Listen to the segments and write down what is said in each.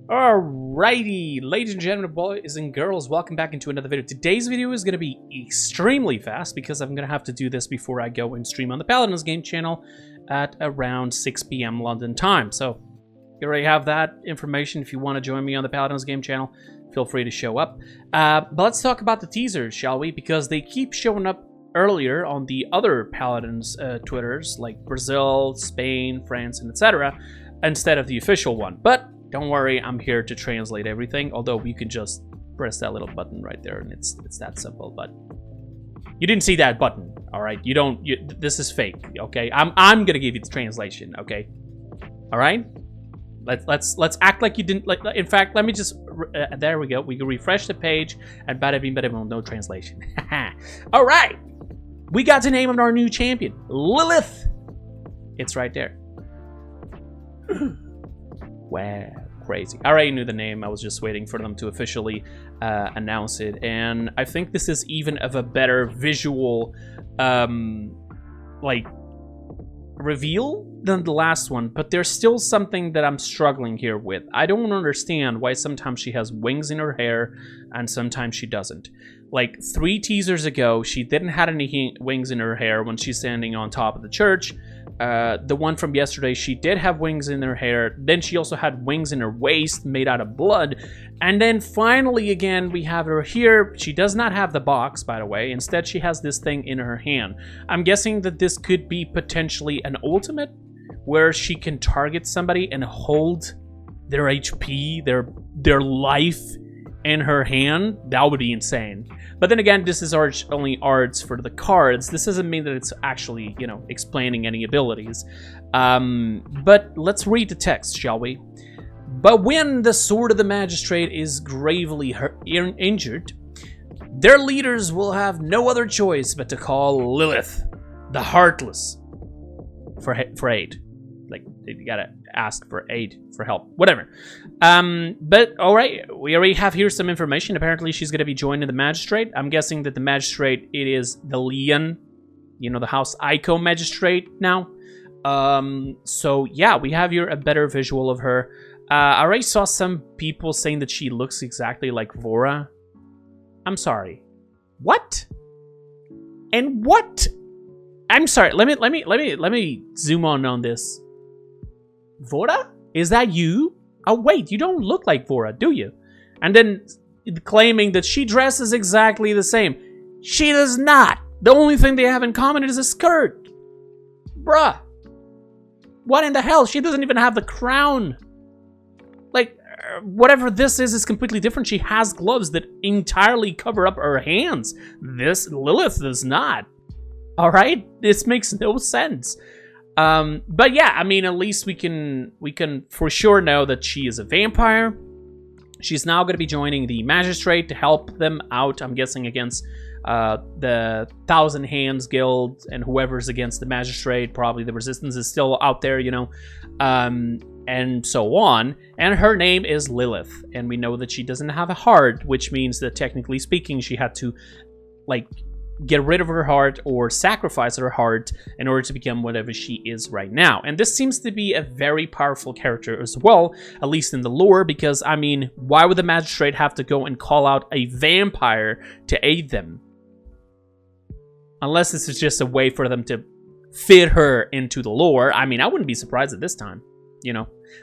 Alrighty, ladies and gentlemen, boys and girls, welcome back into another video. Today's video is going to be extremely fast because I'm going to have to do this before I go and stream on the Paladins game channel at around 6 p.m. London time. So, you already have that information. If you want to join me on the Paladins game channel, feel free to show up. But let's talk about the teasers, shall we? Because they keep showing up earlier on the other Paladins Twitters, like Brazil, Spain, France, and etc., instead of the official one. But don't worry, I'm here to translate everything, although you can just press that little button right there, and it's that simple. But you didn't see that button, all right? This is fake, okay? I'm gonna give you the translation, okay? All right? Let's act like you didn't. In fact, let me just. There we go. We can refresh the page, and bada bing bada boom, no translation. All right, we got the name of our new champion, Lillith. It's right there. Wow, crazy. I already knew the name. I was just waiting for them to officially announce it. And I think this is even of a better visual, reveal than the last one. But there's still something that I'm struggling here with. I don't understand why sometimes she has wings in her hair and sometimes she doesn't. Like 3 teasers ago, she didn't have any wings in her hair when she's standing on top of the church. The one from yesterday, she did have wings in her hair. Then she also had wings in her waist made out of blood. And then finally again, we have her here. She does not have the box, by the way. Instead, she has this thing in her hand. I'm guessing that this could be potentially an ultimate where she can target somebody and hold their HP, their life in her hand. That would be insane. But then again, this is only arts for the cards. This doesn't mean that it's actually, explaining any abilities. But let's read the text, shall we? But when the sword of the magistrate is gravely injured, their leaders will have no other choice but to call Lillith, the Heartless, for aid. Like, you gotta ask for aid, for help, whatever. But all right, we already have here some information. Apparently, she's gonna be joining the magistrate. I'm guessing that the magistrate, it is the Leon, the House Ico magistrate now. So yeah, we have here a better visual of her. I already saw some people saying that she looks exactly like Vora. I'm sorry. What? And what? I'm sorry. Let me zoom on this. Vora? Is that you? Oh wait, you don't look like Vora, do you? And then claiming that she dresses exactly the same. She does not. The only thing they have in common is a skirt. Bruh. What in the hell? She doesn't even have the crown. Like, whatever this is completely different. She has gloves that entirely cover up her hands. This Lillith does not. Alright? This makes no sense. But yeah, I mean, at least we can for sure know that she is a vampire. She's now going to be joining the magistrate to help them out, I'm guessing, against the Thousand Hands Guild and whoever's against the magistrate. Probably the resistance is still out there, and so on. And her name is Lillith, and we know that she doesn't have a heart, which means that technically speaking, she had to, get rid of her heart or sacrifice her heart in order to become whatever she is right now. And this seems to be a very powerful character as well, at least in the lore, because, I mean, why would the magistrate have to go and call out a vampire to aid them? Unless this is just a way for them to fit her into the lore. I mean, I wouldn't be surprised at this time,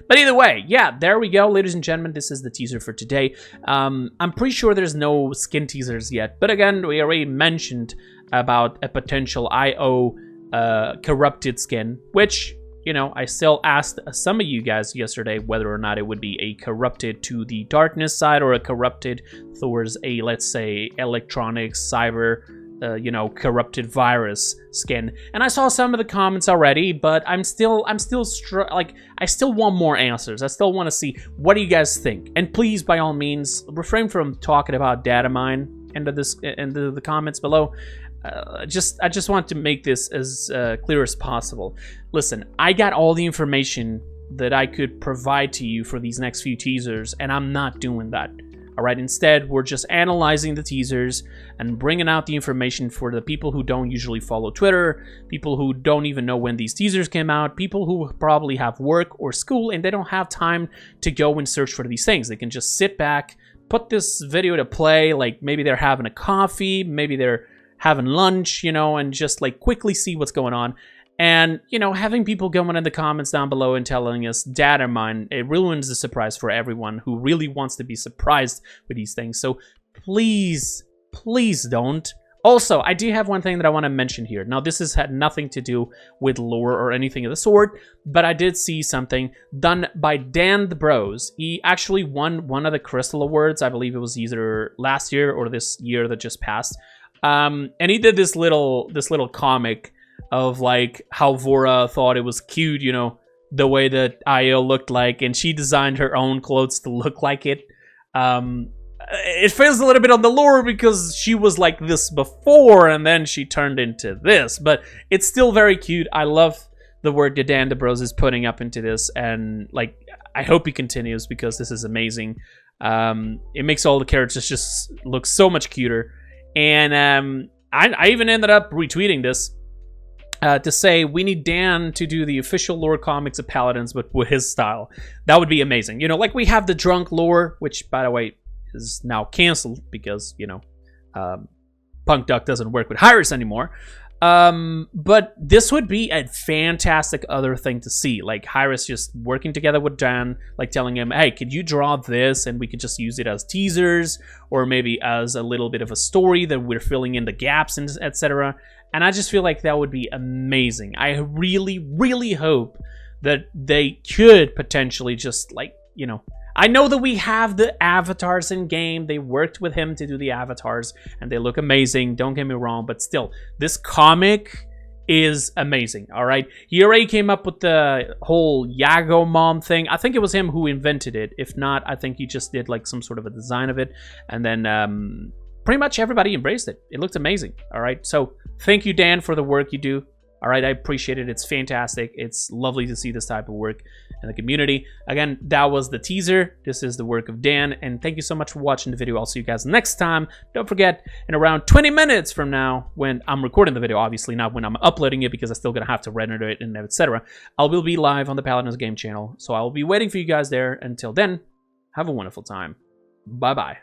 But either way, yeah, there we go, ladies and gentlemen. This is the teaser for today. I'm pretty sure there's no skin teasers yet. But again, we already mentioned about a potential IO corrupted skin, which, I still asked some of you guys yesterday whether or not it would be a corrupted to the darkness side or a corrupted towards a, let's say, electronic, cyber, corrupted virus skin. And I saw some of the comments already, but I still want more answers. I still want to see, what do you guys think? And please, by all means, refrain from talking about data mine into the comments below. I just want to make this as clear as possible. Listen, I got all the information that I could provide to you for these next few teasers, and I'm not doing that. All right, instead, we're just analyzing the teasers and bringing out the information for the people who don't usually follow Twitter, people who don't even know when these teasers came out, people who probably have work or school and they don't have time to go and search for these things. They can just sit back, put this video to play, like maybe they're having a coffee, maybe they're having lunch, you know, and just like quickly see what's going on. And, you know, having people going in the comments down below and telling us, dad or mine, it ruins the surprise for everyone who really wants to be surprised with these things. So please, please don't. Also, I do have one thing that I want to mention here. Now, this has had nothing to do with lore or anything of the sort, but I did see something done by Dan the Bros. He actually won one of the Crystal Awards. I believe it was either last year or this year that just passed. And he did this little comic of like how Vora thought it was cute, you know, the way that Io looked like, and she designed her own clothes to look like it. It fails a little bit on the lore because she was like this before and then she turned into this, but it's still very cute. I love the work that Dan the Bros is putting up into this, and like I hope he continues because this is amazing. It makes all the characters just look so much cuter, and I even ended up retweeting this to say we need Dan to do the official lore comics of Paladins, but with his style. That would be amazing. You know, like we have the drunk lore, which, by the way, is now canceled because, you know, Punk Duck doesn't work with Hyris anymore. But this would be a fantastic other thing to see. Like Hyris just working together with Dan, like telling him, hey, could you draw this? And we could just use it as teasers or maybe as a little bit of a story that we're filling in the gaps and etc. And I just feel like that would be amazing. I really, really hope that they could potentially just like, you know, I know that we have the avatars in game. They worked with him to do the avatars and they look amazing. Don't get me wrong, but still, this comic is amazing. All right. He already came up with the whole Yago mom thing. I think it was him who invented it. If not, I think he just did like some sort of a design of it. And then pretty much everybody embraced it. It looked amazing. All right. So thank you, Dan, for the work you do. All right, I appreciate it. It's fantastic. It's lovely to see this type of work in the community. Again, that was the teaser. This is the work of Dan, and thank you so much for watching the video. I'll see you guys next time. Don't forget, in around 20 minutes from now, when I'm recording the video, obviously not when I'm uploading it, because I'm still gonna have to render it and etc. I will be live on the Paladins Game channel, so I'll be waiting for you guys there. Until then, have a wonderful time. Bye-bye.